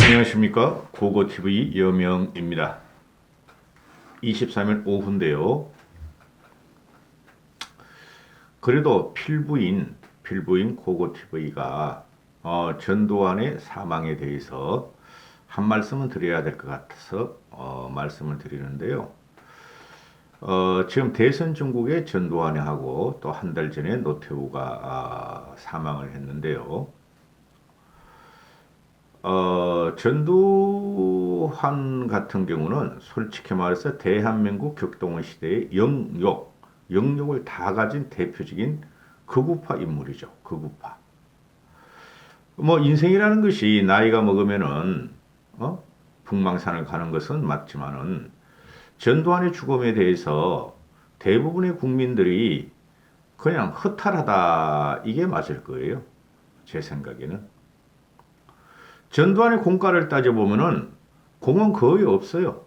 안녕하십니까. 고고TV 여명입니다. 23일 오후인데요. 그래도 필부인 고고TV가 전두환의 사망에 대해서 한 말씀은 드려야 될 것 같아서 말씀을 드리는데요. 지금 대선 중국에 전두환이 하고 또 한 달 전에 노태우가 사망을 했는데요. 전두환 같은 경우는 솔직히 말해서 대한민국 격동원 시대의 영역을 다 가진 대표적인 극우파 인물이죠. 극우파. 뭐 인생이라는 것이 나이가 먹으면은 북망산을 가는 것은 맞지만은 전두환의 죽음에 대해서 대부분의 국민들이 그냥 허탈하다 이게 맞을 거예요. 제 생각에는. 전두환의 공과를 따져보면은 공은 거의 없어요.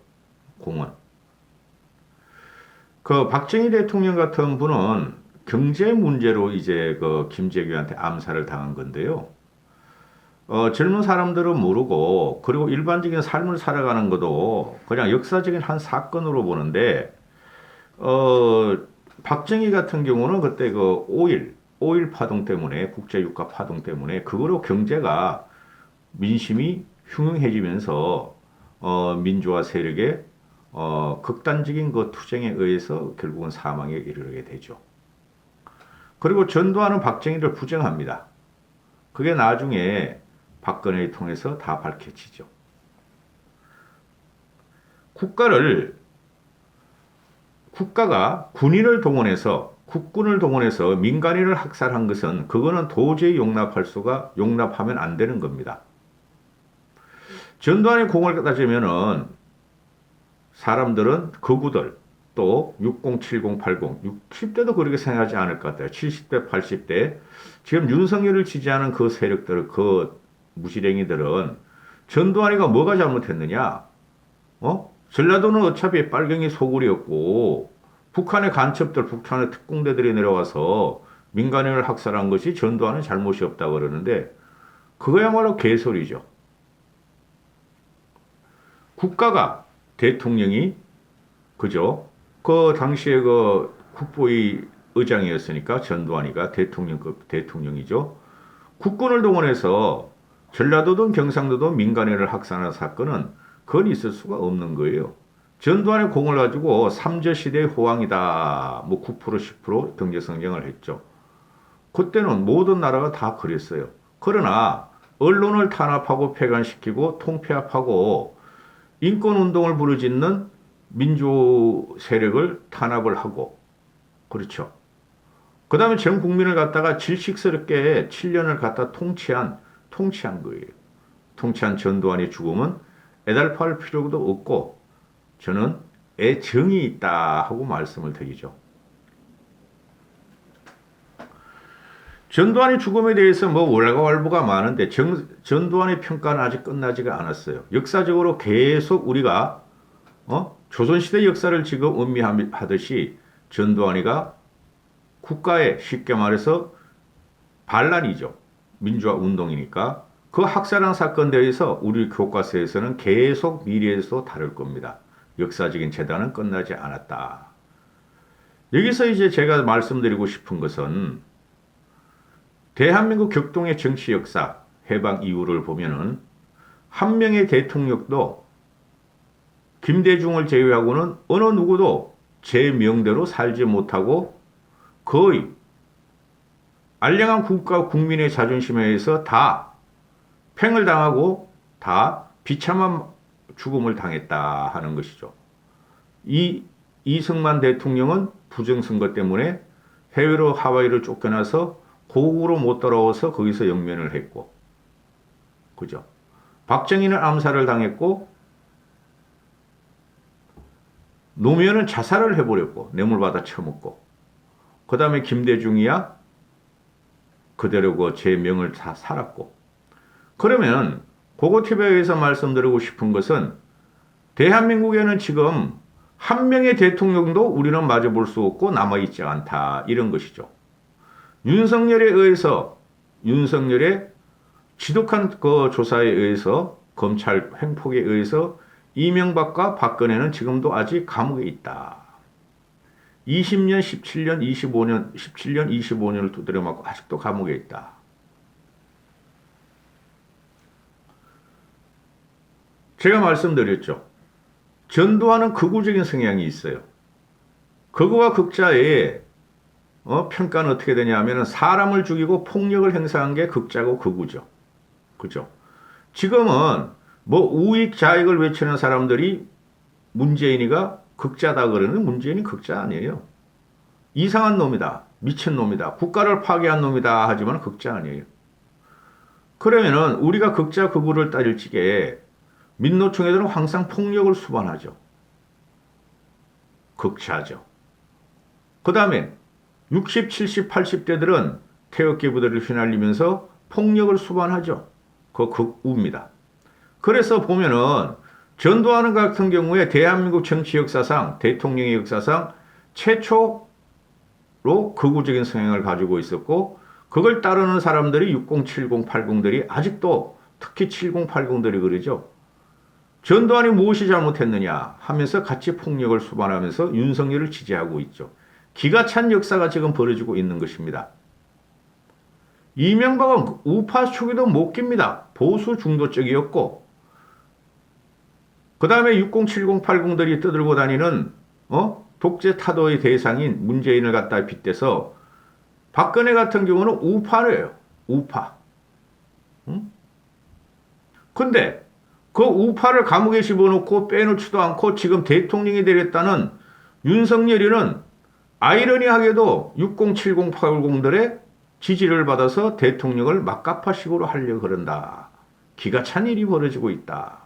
공은. 그 박정희 대통령 같은 분은 경제 문제로 이제 그 김재규한테 암살을 당한 건데요. 젊은 사람들은 모르고 그리고 일반적인 삶을 살아가는 것도 그냥 역사적인 한 사건으로 보는데 박정희 같은 경우는 그때 그 오일 파동 때문에 국제유가 파동 때문에 그거로 경제가 민심이 흉흉해지면서 민주화 세력의 극단적인 그 투쟁에 의해서 결국은 사망에 이르게 되죠. 그리고 전두환은 박정희를 부정합니다. 그게 나중에 박근혜를 통해서 다 밝혀지죠. 국가가 국군을 동원해서 민간인을 학살한 것은 그거는 도저히 용납하면 안 되는 겁니다. 전두환의 공을 따지면은 사람들은 극우들 또 60, 70, 80, 60대도 그렇게 생각하지 않을 것 같아요. 70대, 80대 지금 윤석열을 지지하는 그 세력들, 그 무시랭이들은 전두환이가 뭐가 잘못했느냐? 전라도는 어차피 빨갱이 소굴이었고 북한의 간첩들, 북한의 특공대들이 내려와서 민간인을 학살한 것이 전두환은 잘못이 없다고 그러는데 그거야말로 개소리죠. 국가가 대통령이 그죠? 그 당시에 그 국보위 의장이었으니까 전두환이가 대통령급 대통령이죠. 국군을 동원해서 전라도든 경상도든 민간인을 학살한 사건은 그건 있을 수가 없는 거예요. 전두환의 공을 가지고 삼저시대의 호황이다. 뭐 9% 10% 경제 성장을 했죠. 그때는 모든 나라가 다 그랬어요. 그러나 언론을 탄압하고 폐간시키고 통폐합하고 인권운동을 부르짖는 민주 세력을 탄압을 하고 그렇죠. 그 다음에 전 국민을 갖다가 질식스럽게 7년을 갖다 통치한 거예요. 통치한 전두환의 죽음은 애달파할 필요도 없고 저는 애정이 있다 하고 말씀을 드리죠. 전두환의 죽음에 대해서 뭐 월가왈부가 많은데 전두환의 평가는 아직 끝나지가 않았어요. 역사적으로 계속 우리가 조선시대 역사를 지금 음미하듯이 전두환이가 국가의 쉽게 말해서 반란이죠. 민주화 운동이니까 그 학살한 사건에 대해서 우리 교과서에서는 계속 미래에서 다룰 겁니다. 역사적인 재단은 끝나지 않았다. 여기서 이제 제가 말씀드리고 싶은 것은 대한민국 격동의 정치 역사, 해방 이후를 보면은 한 명의 대통령도 김대중을 제외하고는 어느 누구도 제 명대로 살지 못하고 거의 알량한 국가 국민의 자존심에 의해서 다 팽을 당하고 다 비참한 죽음을 당했다 하는 것이죠. 이승만 대통령은 부정선거 때문에 해외로 하와이를 쫓겨나서 고국으로 못 돌아와서 거기서 영면을 했고, 그죠? 박정희는 암살을 당했고, 노무현은 자살을 해버렸고, 뇌물받아 처먹고, 그 다음에 김대중이야 그대로 그 제 명을 다 살았고, 그러면 고고TV에 의해서 말씀드리고 싶은 것은 대한민국에는 지금 한 명의 대통령도 우리는 맞아볼 수 없고 남아있지 않다 이런 것이죠. 윤석열에 의해서 윤석열의 지독한 그 조사에 의해서 검찰 횡폭에 의해서 이명박과 박근혜는 지금도 아직 감옥에 있다. 20년, 17년, 25년, 17년, 25년을 두드려 맞고 아직도 감옥에 있다. 제가 말씀드렸죠. 전두환은 극우적인 성향이 있어요. 극우와 극자의 평가는 어떻게 되냐 하면 사람을 죽이고 폭력을 행사한 게 극자고 극우죠. 그죠? 지금은 뭐 우익 좌익을 외치는 사람들이 문재인이가 극자다 그러는 문재인이 극자 아니에요. 이상한 놈이다. 미친 놈이다. 국가를 파괴한 놈이다. 하지만 극자 아니에요. 그러면은 우리가 극자 극우를 따질 적에 민노총애들은 항상 폭력을 수반하죠. 극자죠. 그 다음에 60, 70, 80대들은 태극기 부대를 휘날리면서 폭력을 수반하죠. 그 극우입니다. 그래서 보면은 전두환 같은 경우에 대한민국 정치 역사상, 대통령의 역사상 최초로 극우적인 성향을 가지고 있었고 그걸 따르는 사람들이 60, 70, 80들이 아직도 특히 70, 80들이 그러죠. 전두환이 무엇이 잘못했느냐 하면서 같이 폭력을 수반하면서 윤석열을 지지하고 있죠. 기가 찬 역사가 지금 벌어지고 있는 것입니다. 이명박은 우파 초기도 못 깁니다. 보수 중도적이었고 그 다음에 60, 70, 80들이 떠들고 다니는 독재 타도의 대상인 문재인을 갖다 빗대서 박근혜 같은 경우는 우파래요. 우파. 응? 근데 그 우파를 감옥에 집어넣고 빼놓지도 않고 지금 대통령이 되겠다는 윤석열이는 아이러니하게도 60, 70, 80들의 지지를 받아서 대통령을 막가파식으로 하려고 그런다. 기가 찬 일이 벌어지고 있다.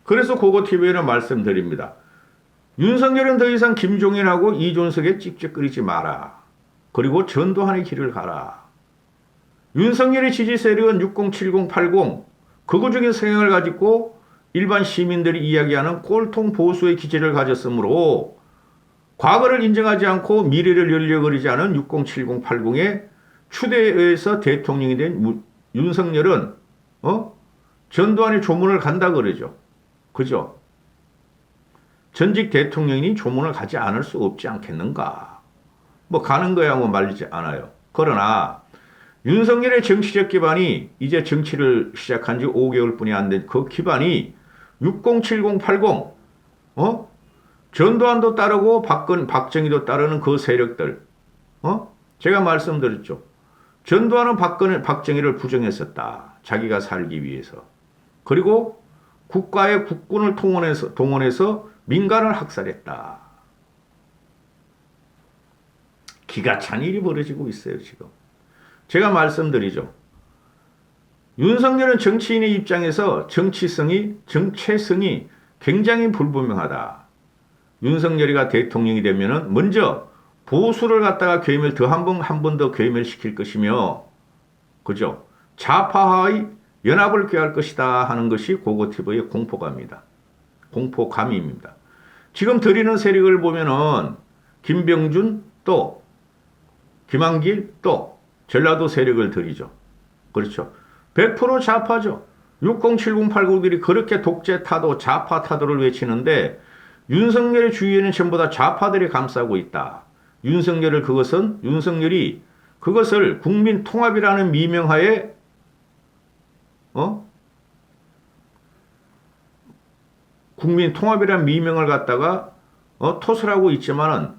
그래서 고고TV에는 말씀드립니다. 윤석열은 더 이상 김종인하고 이준석에 찍찍거리지 마라. 그리고 전두환의 길을 가라. 윤석열의 지지 세력은 60, 70, 80 극우적인 성향을 가지고 일반 시민들이 이야기하는 꼴통 보수의 기질을 가졌으므로 과거를 인정하지 않고 미래를 열려거리지 않은 60, 70, 80의 추대에 의해서 대통령이 된 윤석열은 전두환의 조문을 간다 그러죠. 그죠? 전직 대통령이 조문을 가지 않을 수 없지 않겠는가? 뭐 가는 거야 뭐 말리지 않아요. 그러나 윤석열의 정치적 기반이 이제 정치를 시작한 지 5개월뿐이 안 된 그 기반이 60, 70, 80 전두환도 따르고 박정희도 따르는 그 세력들 제가 말씀드렸죠. 전두환은 박정희를 부정했었다. 자기가 살기 위해서. 그리고 국가의 국군을 동원해서 민간을 학살했다. 기가 찬 일이 벌어지고 있어요, 지금. 제가 말씀드리죠. 윤석열은 정치인의 입장에서 정체성이 굉장히 불분명하다. 윤석열이가 대통령이 되면은 먼저 보수를 갖다가 한 번 더 괴멸시킬 것이며, 그죠? 좌파와의 연합을 꾀할 것이다 하는 것이 고고TV의 공포감입니다. 공포감입니다. 지금 들이는 세력을 보면은 김병준 또 김한길 또 전라도 세력을 들이죠. 그렇죠. 100% 좌파죠. 60, 70, 80들이 그렇게 독재 타도 좌파 타도를 외치는데 윤석열의 주위에는 전부 다 좌파들이 감싸고 있다. 윤석열이 그것을 국민 통합이라는 미명하에 국민 통합이라는 미명을 갖다가 토설하고 있지만은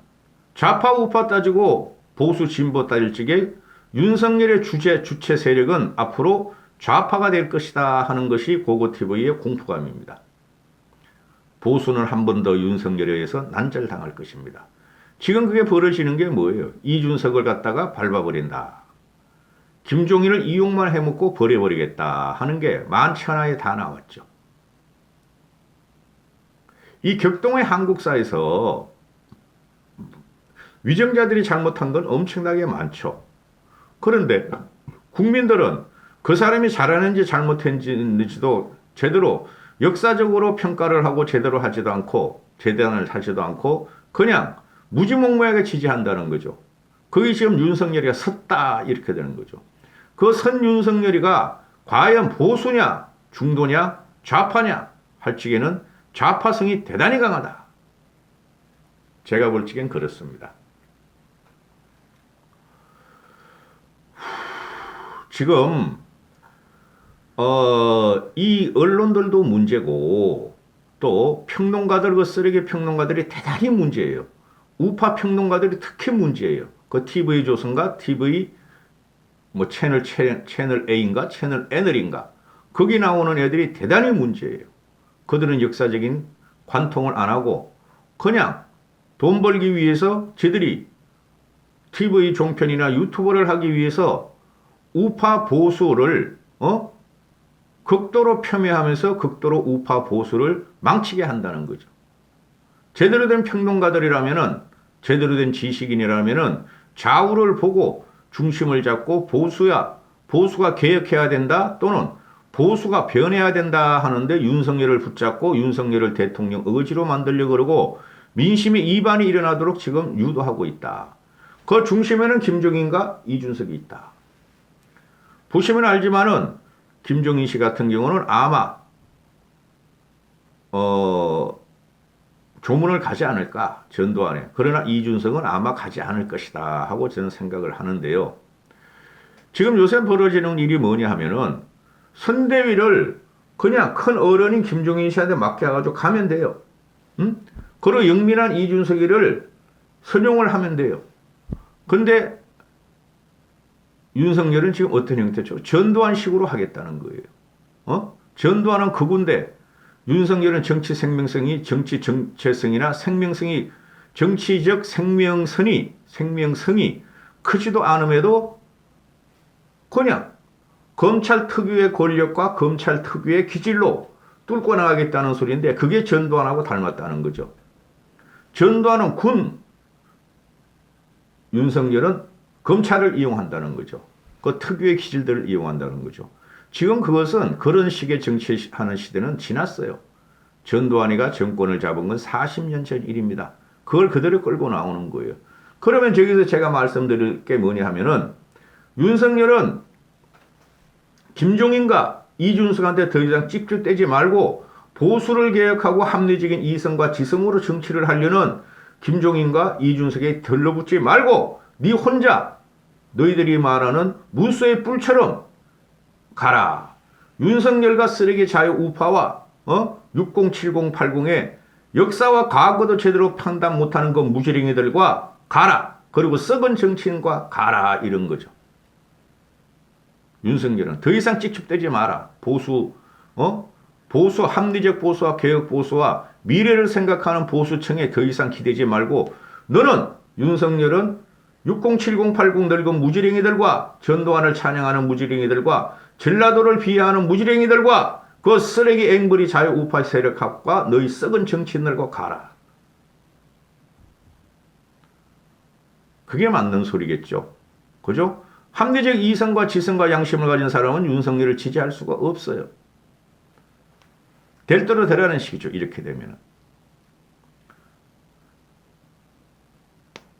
좌파 우파 따지고 보수 진보 따질 적에 윤석열의 주체 세력은 앞으로 좌파가 될 것이다 하는 것이 고고TV의 공포감입니다. 보수는 한 번 더 윤석열에 의해서 난절당할 것입니다. 지금 그게 벌어지는 게 뭐예요? 이준석을 갖다가 밟아버린다. 김종인을 이용만 해먹고 버려버리겠다 하는 게 만천하에 다 나왔죠. 이 격동의 한국사에서 위정자들이 잘못한 건 엄청나게 많죠. 그런데 국민들은 그 사람이 잘하는지 잘못했는지도 제대로 역사적으로 평가를 하고 제대로 하지도 않고 재단을 하지도 않고 그냥 무지몽매하게 지지한다는 거죠. 그게 지금 윤석열이가 섰다 이렇게 되는 거죠. 그 선 윤석열이가 과연 보수냐, 중도냐, 좌파냐 할 적에는 좌파성이 대단히 강하다. 제가 볼 적엔 그렇습니다. 지금 이 언론들도 문제고 또 평론가들, 그 쓰레기 평론가들이 대단히 문제예요. 우파 평론가들이 특히 문제예요. 그 TV조선가 TV 뭐 채널 A인가 채널 N을인가 거기 나오는 애들이 대단히 문제예요. 그들은 역사적인 관통을 안 하고 그냥 돈 벌기 위해서 저들이 TV 종편이나 유튜브를 하기 위해서 우파 보수를 극도로 폄훼하면서 극도로 우파 보수를 망치게 한다는 거죠. 제대로 된 평론가들이라면은, 제대로 된 지식인이라면은 좌우를 보고 중심을 잡고 보수가 개혁해야 된다 또는 보수가 변해야 된다 하는데 윤석열을 붙잡고 윤석열을 대통령 의지로 만들려고 그러고 민심의 이반이 일어나도록 지금 유도하고 있다. 그 중심에는 김종인과 이준석이 있다. 보시면 알지만은 김종인 씨 같은 경우는 아마 조문을 가지 않을까 전두환에. 그러나 이준석은 아마 가지 않을 것이다 하고 저는 생각을 하는데요. 지금 요새 벌어지는 일이 뭐냐 하면은 선대위를 그냥 큰 어른인 김종인 씨한테 맡겨가지고 가면 돼요. 그리고 영민한 이준석이를 선용을 하면 돼요. 근데 윤석열은 지금 어떤 형태죠? 전두환식으로 하겠다는 거예요. 전두환은 그군데 윤석열은 정치 생명성이 정치 정체성이나 생명성이 정치적 생명성이 크지도 않음에도 그냥 검찰 특유의 권력과 검찰 특유의 기질로 뚫고 나가겠다는 소리인데 그게 전두환하고 닮았다는 거죠. 전두환은 군, 윤석열은 검찰을 이용한다는 거죠. 그 특유의 기질들을 이용한다는 거죠. 지금 그것은 그런 식의 정치하는 시대는 지났어요. 전두환이가 정권을 잡은 건 40년 전 일입니다. 그걸 그대로 끌고 나오는 거예요. 그러면 저기서 제가 말씀드릴 게 뭐냐 하면은 윤석열은 김종인과 이준석한테 더 이상 찍줄 떼지 말고 보수를 개혁하고 합리적인 이성과 지성으로 정치를 하려는 김종인과 이준석에 들러붙지 말고 네 혼자 너희들이 말하는 무쇠의 뿔처럼 가라. 윤석열과 쓰레기 자유 우파와 60, 70, 80의 역사와 과거도 제대로 판단 못하는 그 무지랭이들과 가라. 그리고 썩은 정치인과 가라. 이런 거죠. 윤석열은 더 이상 찍찍대지 마라. 보수 합리적 보수와 개혁 보수와 미래를 생각하는 보수층에 더 이상 기대지 말고 너는 윤석열은 60, 70, 80 늙은 무지랭이들과 전두환을 찬양하는 무지랭이들과 전라도를 비하하는 무지랭이들과 그 쓰레기 앵벌이 자유 우파 세력합과 너희 썩은 정치인들과 가라. 그게 맞는 소리겠죠. 그죠? 합리적 이성과 지성과 양심을 가진 사람은 윤석열을 지지할 수가 없어요. 될 대로 되라는 식이죠. 이렇게 되면.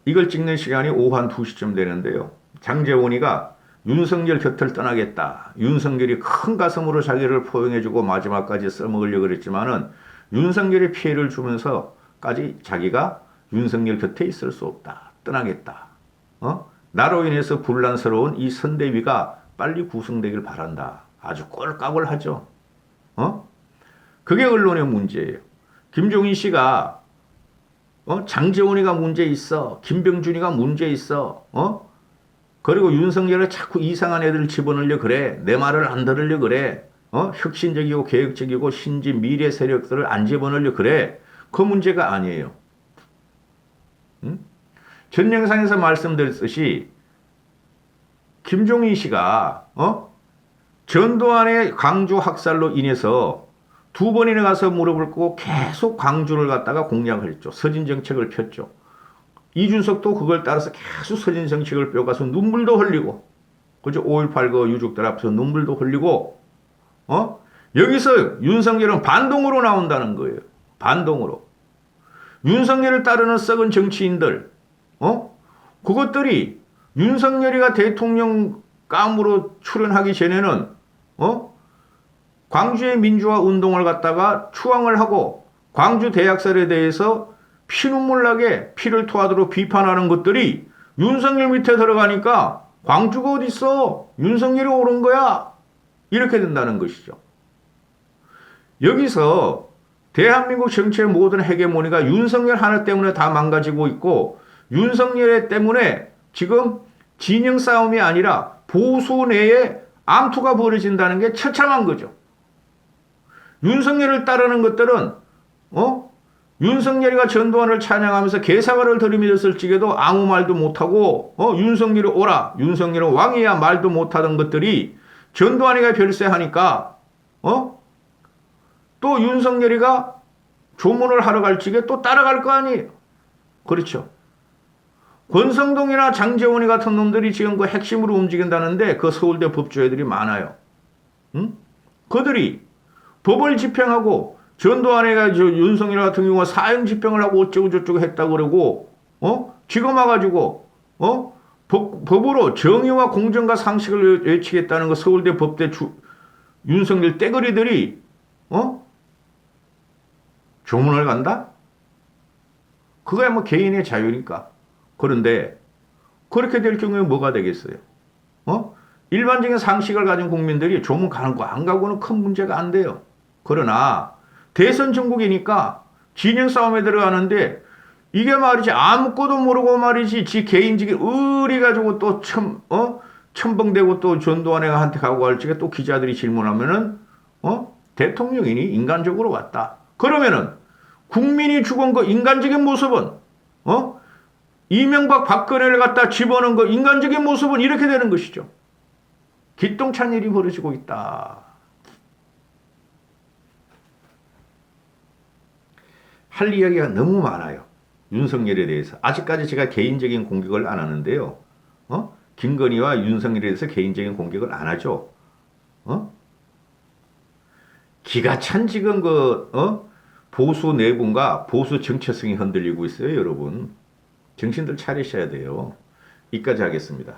이걸 찍는 시간이 오후 한 2시쯤 되는데요. 장제원이가 윤석열 곁을 떠나겠다. 윤석열이 큰 가슴으로 자기를 포용해주고 마지막까지 써먹으려고 그랬지만은 윤석열이 피해를 주면서까지 자기가 윤석열 곁에 있을 수 없다. 떠나겠다. 나로 인해서 분란스러운 이 선대위가 빨리 구성되길 바란다. 아주 꼴깍꼴하죠. 그게 언론의 문제예요. 김종인 씨가 장제원이가 문제 있어. 김병준이가 문제 있어. 그리고 윤석열을 자꾸 이상한 애들 집어넣으려 그래. 내 말을 안 들으려 그래. 혁신적이고 개혁적이고 신진 미래 세력들을 안 집어넣으려 그래. 그 문제가 아니에요. 전 영상에서 말씀드렸듯이 김종인 씨가 전두환의 광주 학살로 인해서 2번이나 가서 무릎을 꿇고 계속 광주를 갖다가 공략을 했죠. 서진 정책을 폈죠. 이준석도 그걸 따라서 계속 서진 정책을 펴가서 눈물도 흘리고, 그죠? 5.18 그 유족들 앞에서 눈물도 흘리고, 여기서 윤석열은 반동으로 나온다는 거예요. 반동으로. 윤석열을 따르는 썩은 정치인들, 그것들이 윤석열이가 대통령 감으로 출연하기 전에는 광주의 민주화 운동을 갖다가 추앙을 하고 광주 대학살에 대해서 피눈물 나게 피를 토하도록 비판하는 것들이 윤석열 밑에 들어가니까 광주가 어딨어? 윤석열이 옳은 거야. 이렇게 된다는 것이죠. 여기서 대한민국 정치의 모든 헤게모니가 윤석열 하나 때문에 다 망가지고 있고 윤석열 때문에 지금 진영 싸움이 아니라 보수 내에 암투가 벌어진다는 게 처참한 거죠. 윤석열을 따르는 것들은 윤석열이가 전두환을 찬양하면서 개사과를 들이밀었을 적에도 아무 말도 못하고 윤석열이 오라 윤석열은 왕이야 말도 못하던 것들이 전두환이가 별세하니까 또 윤석열이가 조문을 하러 갈 적에 또 따라갈 거 아니에요. 그렇죠. 권성동이나 장제원이 같은 놈들이 지금 그 핵심으로 움직인다는데 그 서울대 법조애들이 많아요. 응? 그들이 법을 집행하고 전두환이가 윤석열 같은 경우가 사형 집행을 하고 어쩌고 저쩌고 했다고 그러고 지금 와가지고 법으로 정의와 공정과 상식을 외치겠다는 거 서울대 법대 윤석열 떼거리들이 조문을 간다? 그거야 뭐 개인의 자유니까. 그런데 그렇게 될 경우에 뭐가 되겠어요? 일반적인 상식을 가진 국민들이 조문 가는 거 안 가고는 큰 문제가 안 돼요. 그러나 대선 전국이니까 진영 싸움에 들어가는데 이게 말이지 아무것도 모르고 말이지 지 개인적인 의리 가지고 또 첨벙대고 또 전두환한테 가고 할 적에 또 기자들이 질문하면은 대통령이니 인간적으로 왔다. 그러면은 국민이 죽은 그 인간적인 모습은 이명박 박근혜를 갖다 집어넣은 그 인간적인 모습은 이렇게 되는 것이죠. 기똥찬 일이 벌어지고 있다. 할 이야기가 너무 많아요. 윤석열에 대해서. 아직까지 제가 개인적인 공격을 안 하는데요. 김건희와 윤석열에 대해서 개인적인 공격을 안 하죠. 기가 찬 지금 보수 내분과 보수 정체성이 흔들리고 있어요, 여러분. 정신들 차리셔야 돼요. 이까지 하겠습니다.